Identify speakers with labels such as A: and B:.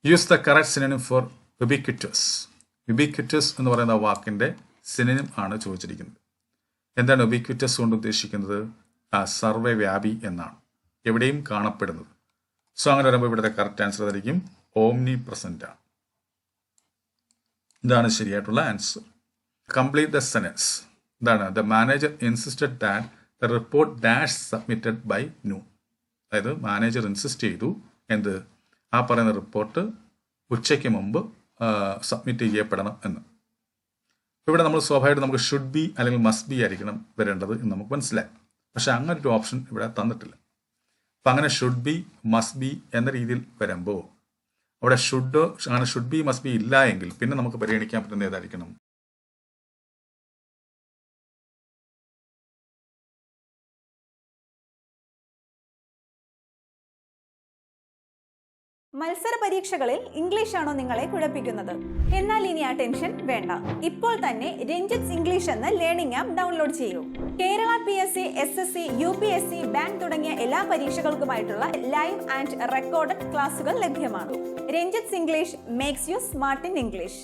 A: Use the correct synonym for ubiquitous. ubiquitous എന്ന് പറയുന്ന വാക്കിൻ്റെ സിനോണിം ആണ് ചോദിച്ചിരിക്കുന്നത്. എന്താണ് ubiquitous കൊണ്ട് ഉദ്ദേശിക്കുന്നത്? സർവ്വവ്യാപി എന്നാണ്, എവിടെയും കാണപ്പെടുന്നത്. സോ അങ്ങനെ വരുമ്പോൾ ഇവിടുത്തെ കറക്റ്റ് ആൻസർ ആയിരിക്കും ഓംനി പ്രസന്റ് ആണ്. ഇതാണ് ശരിയായിട്ടുള്ള ആൻസർ. Complete the sentence. എന്താണ്? The manager insisted that the report dash submitted by noon. അതായത് മാനേജർ ഇൻസിസ്റ്റ് ചെയ്തു എന്ത്? ആ പറയുന്ന റിപ്പോർട്ട് ഉച്ചയ്ക്ക് മുമ്പ് സബ്മിറ്റ് ചെയ്യപ്പെടണം എന്ന്. ഇവിടെ നമ്മൾ സ്വാഭാവികമായിട്ട് നമുക്ക് ഷുഡ് ബി അല്ലെങ്കിൽ മസ്റ്റ് ബി ആയിരിക്കണം വരേണ്ടത് എന്ന് നമുക്ക് മനസ്സിലായി. പക്ഷെ അങ്ങനെ ഒരു ഓപ്ഷൻ ഇവിടെ തന്നിട്ടില്ല. അപ്പം അങ്ങനെ ഷുഡ് ബി മസ്റ്റ് ബി എന്ന രീതിയിൽ വരുമ്പോൾ അവിടെ അങ്ങനെ ഷുഡ് ബി മസ്റ്റ് ബി ഇല്ല എങ്കിൽ പിന്നെ നമുക്ക് പരിഗണിക്കാൻ പറ്റുന്ന ഏതായിരിക്കണം?
B: മത്സര പരീക്ഷകളിൽ ഇംഗ്ലീഷാണോ നിങ്ങളെ കുഴപ്പിക്കുന്നത്? എന്നാൽ ഇനി ആ ടെൻഷൻ വേണ്ട. ഇപ്പോൾ തന്നെ രഞ്ജിത്ത് ഇംഗ്ലീഷ് എന്ന ലേണിംഗ് ആപ്പ് ഡൗൺലോഡ് ചെയ്യൂ. Kerala PSC, SSC, UPSC, bank തുടങ്ങിയ എല്ലാ പരീക്ഷകൾക്കുമായിട്ടുള്ള ലൈവ് ആൻഡ് റെക്കോർഡഡ് ക്ലാസുകൾ ലഭ്യമാണ്. Ranjith English makes you smart in English.